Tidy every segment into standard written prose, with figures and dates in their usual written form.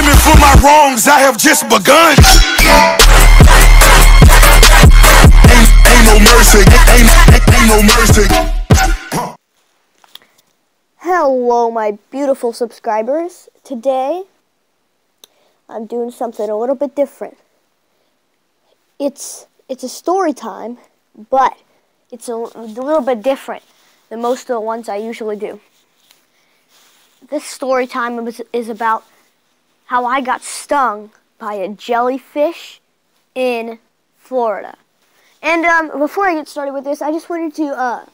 me for my wrongs, I have just begun. Ain't no mercy, ain't no mercy. Hello, my beautiful subscribers. Today, I'm doing something a little bit different. It's a story time, but it's a little bit different than most of the ones I usually do. This story time is about how I got stung by a jellyfish in Florida. And before I get started with this, I just wanted to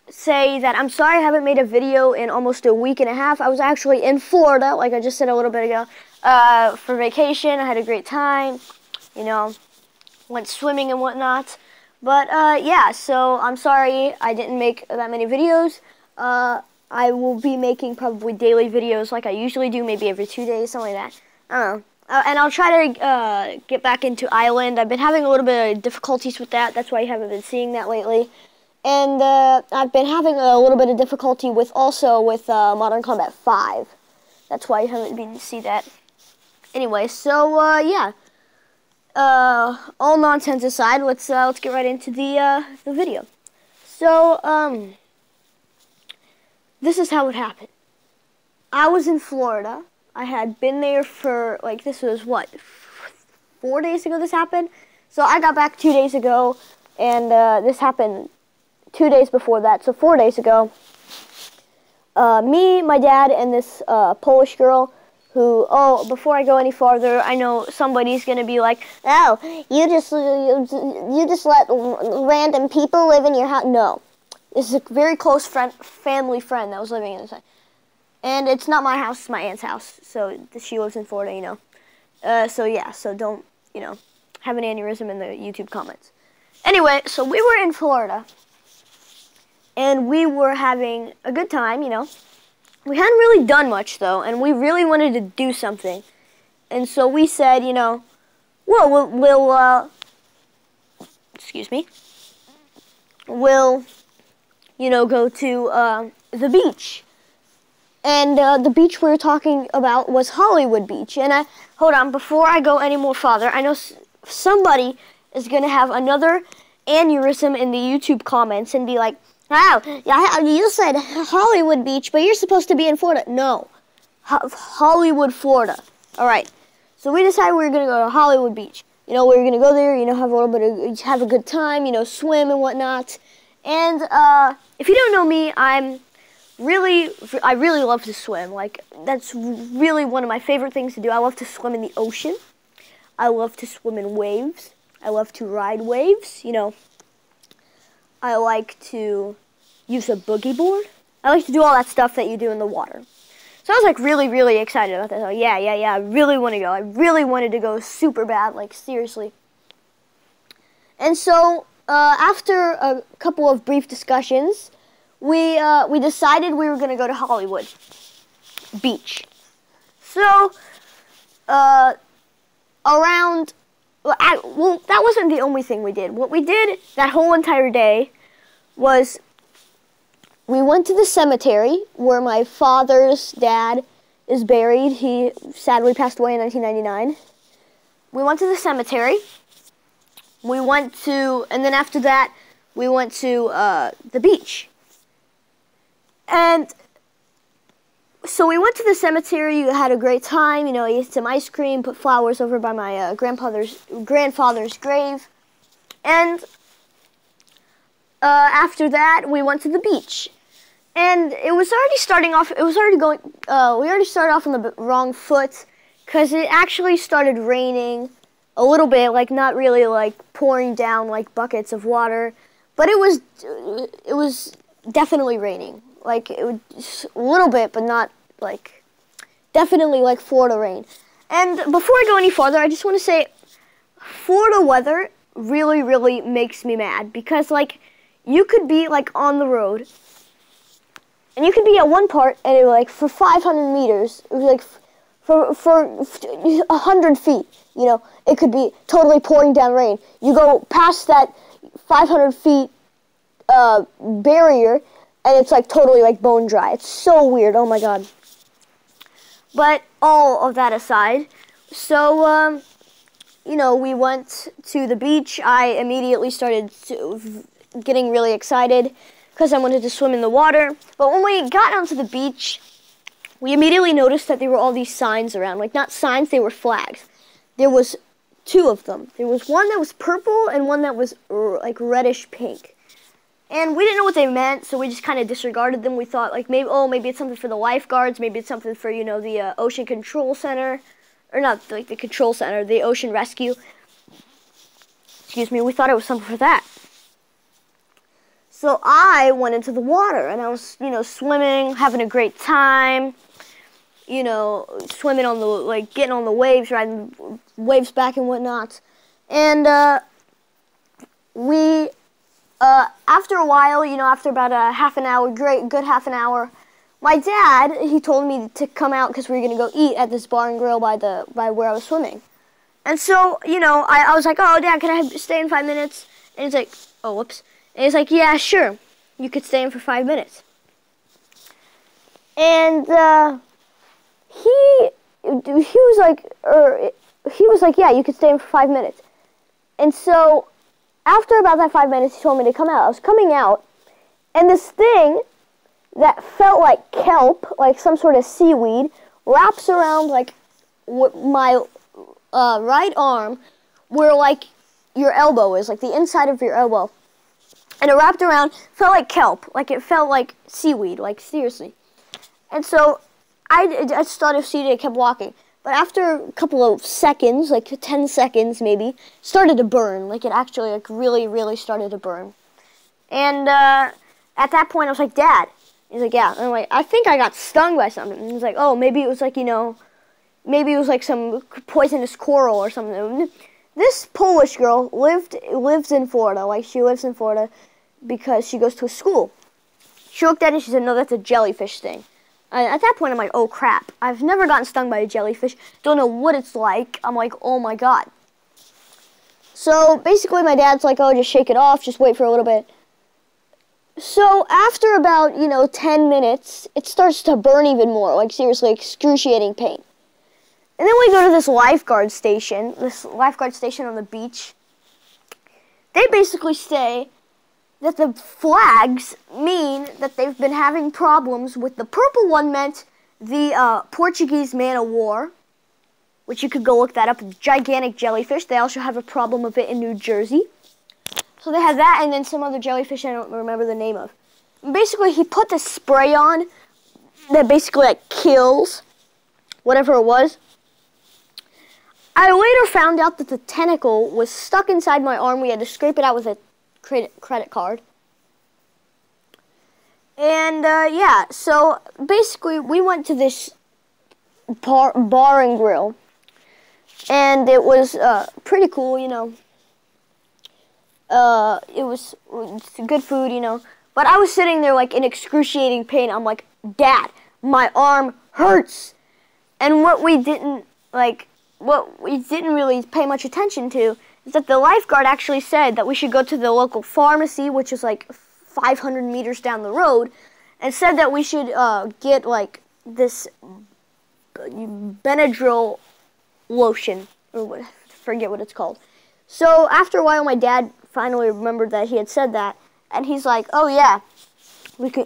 say that I'm sorry I haven't made a video in almost a week and a half. I was actually in Florida, like I just said a little bit ago, for vacation. I had a great time, you know, went swimming and whatnot. But yeah, so I'm sorry I didn't make that many videos. I will be making probably daily videos like I usually do, maybe every 2 days, something like that. I don't know. And I'll try to get back into Island. I've been having a little bit of difficulties with that. That's why you haven't been seeing that lately. And I've been having a little bit of difficulty with Modern Combat 5. That's why you haven't been see that. Anyway, so yeah. All nonsense aside, let's get right into the video. So this is how it happened. I was in Florida. I had been there for, like, this was what, 4 days ago this happened? So I got back 2 days ago, and this happened 2 days before that, so 4 days ago. Me, my dad, and this Polish girl who, oh, before I go any farther, I know somebody's going to be like, oh, you just let random people live in your house. No. This is a very close family friend that was living in this house. And it's not my house, it's my aunt's house. So she lives in Florida, you know. So yeah, so don't, you know, have an aneurysm in the YouTube comments. Anyway, so we were in Florida. And we were having a good time, you know. We hadn't really done much, though, and we really wanted to do something. And so we said, you know, well, we'll you know, go to the beach. And the beach we were talking about was Hollywood Beach. And hold on, before I go any more farther, I know somebody is going to have another aneurysm in the YouTube comments and be like, wow, you said Hollywood Beach, but you're supposed to be in Florida. No, Hollywood, Florida. All right, so we decided we were going to go to Hollywood Beach. You know, we were going to go there, you know, have a good time, you know, swim and whatnot. And if you don't know me, I really love to swim. Like, that's really one of my favorite things to do. I love to swim in the ocean. I love to swim in waves. I love to ride waves, you know. I like to use a boogie board. I like to do all that stuff that you do in the water. So I was like really excited about that. Oh, yeah, I really want to go. I really wanted to go super bad, like seriously. And so after a couple of brief discussions, we decided we were going to go to Hollywood Beach. So well, that wasn't the only thing we did. What we did that whole entire day was we went to the cemetery where my father's dad is buried. He sadly passed away in 1999. We went to the cemetery. And then after that, we went to the beach. And so we went to the cemetery, had a great time, you know, ate some ice cream, put flowers over by my grandfather's grave. And after that, we went to the beach. And it was already starting off, we already started off on the wrong foot, because it actually started raining a little bit, like not really like pouring down like buckets of water, but it was definitely raining. Like, it was a little bit, but not, like, definitely, like, Florida rain. And before I go any farther, I just want to say, Florida weather really makes me mad. Because, like, you could be, like, on the road, and you could be at one part, and it was, like, for 500 meters, it was, like, for 100 feet, you know, it could be totally pouring down rain. You go past that 500 feet barrier, and it's like totally like bone dry. It's so weird. Oh my god. But all of that aside, so, you know, we went to the beach. I immediately started getting really excited because I wanted to swim in the water. But when we got onto the beach, we immediately noticed that there were all these signs around. Like, not signs, they were flags. There was 2 of them. There was one that was purple and one that was like reddish pink. And we didn't know what they meant, so we just kind of disregarded them. We thought, like, maybe it's something for the lifeguards. Maybe it's something for, you know, the Ocean Control Center. Or not, like, the Control Center, the Ocean Rescue. Excuse me, we thought it was something for that. So I went into the water, and I was, you know, swimming, having a great time. You know, swimming on the, like, getting on the waves, riding waves back and whatnot. And after a while, you know, after about a half an hour, good half an hour, my dad, he told me to come out because we were going to go eat at this bar and grill by where I was swimming. And so, you know, I was like, oh, Dad, can I stay in 5 minutes? And he's like, oh, whoops. And he's like, yeah, sure. You could stay in for 5 minutes. And he was like, yeah, you could stay in for 5 minutes. And so after about that 5 minutes, he told me to come out. I was coming out, and this thing that felt like kelp, like some sort of seaweed, wraps around like my right arm, where like your elbow is, like the inside of your elbow. And it wrapped around, felt like kelp, like it felt like seaweed, like seriously. And so I started seeing it, kept walking. But after a couple of seconds, like 10 seconds maybe, started to burn. Like it actually like really, really started to burn. And at that point I was like, Dad. He's like, yeah. And I'm like, I think I got stung by something. And he's like, oh, maybe it was like, you know, maybe it was like some poisonous coral or something. This Polish girl lives in Florida. Like she lives in Florida because she goes to a school. She looked at it and she said, no, that's a jellyfish sting. At that point, I'm like, oh, crap. I've never gotten stung by a jellyfish. Don't know what it's like. I'm like, oh, my God. So, basically, my dad's like, oh, just shake it off. Just wait for a little bit. So, after about, you know, 10 minutes, it starts to burn even more. Like, seriously, excruciating pain. And then we go to this lifeguard station on the beach. They basically say that the flags mean that they've been having problems with the purple one meant the Portuguese man-o-war, which you could go look that up, gigantic jellyfish. They also have a problem of it in New Jersey. So they have that and then some other jellyfish I don't remember the name of. And basically, he put this spray on that basically like kills whatever it was. I later found out that the tentacle was stuck inside my arm. We had to scrape it out with a credit card. And yeah, so basically we went to this bar and grill, and it was pretty cool, you know. It was good food, you know. But I was sitting there like in excruciating pain. I'm like, Dad, my arm hurts. And what we didn't really pay much attention to is that the lifeguard actually said that we should go to the local pharmacy, which is like 500 meters down the road, and said that we should get like this Benadryl lotion, or what, forget what it's called. So after a while, my dad finally remembered that he had said that, and he's like, oh yeah,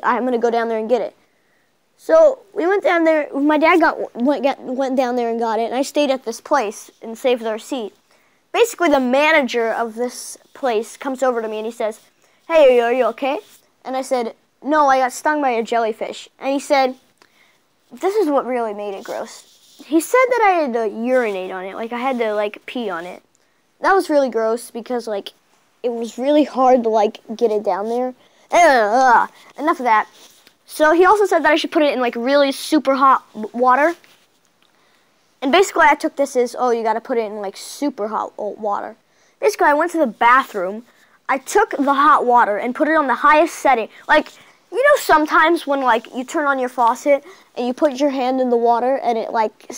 I'm gonna go down there and get it. So we went down there. My dad went down there and got it, and I stayed at this place and saved our seat. Basically, the manager of this place comes over to me and he says, hey, are you okay? And I said, no, I got stung by a jellyfish. And he said, this is what really made it gross. He said that I had to urinate on it, like I had to like pee on it. That was really gross because like it was really hard to like get it down there. Enough of that. So he also said that I should put it in like really super hot water. And basically I took this as, oh, you got to put it in like super hot water. Basically I went to the bathroom. I took the hot water and put it on the highest setting. Like, you know, sometimes when like you turn on your faucet and you put your hand in the water and it like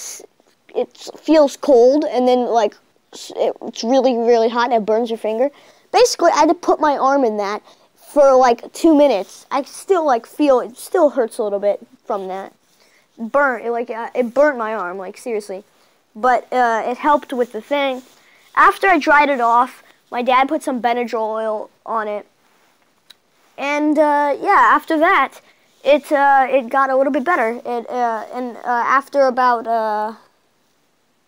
it feels cold and then like it's really, really hot and it burns your finger. Basically I had to put my arm in that for like 2 minutes. I still like feel it still hurts a little bit from that. burnt. It burnt my arm, like seriously. But it helped with the thing. After I dried it off, my dad put some Benadryl oil on it. And yeah, after that, it got a little bit better. After about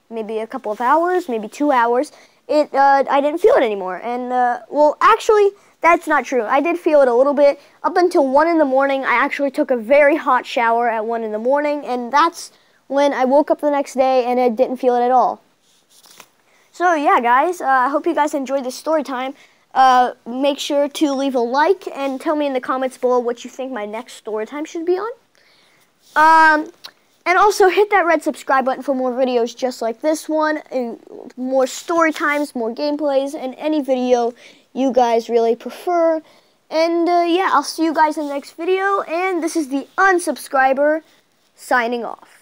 maybe a couple of hours, maybe 2 hours, I didn't feel it anymore. And well, actually, that's not true. I did feel it a little bit. Up until 1 in the morning, I actually took a very hot shower at 1 in the morning, and that's when I woke up the next day and I didn't feel it at all. So yeah, guys, I hope you guys enjoyed this story time. Make sure to leave a like and tell me in the comments below what you think my next story time should be on. And also hit that red subscribe button for more videos just like this one, and more story times, more gameplays, and any video you guys really prefer. And yeah, I'll see you guys in the next video, and this is the Unsubscriber signing off.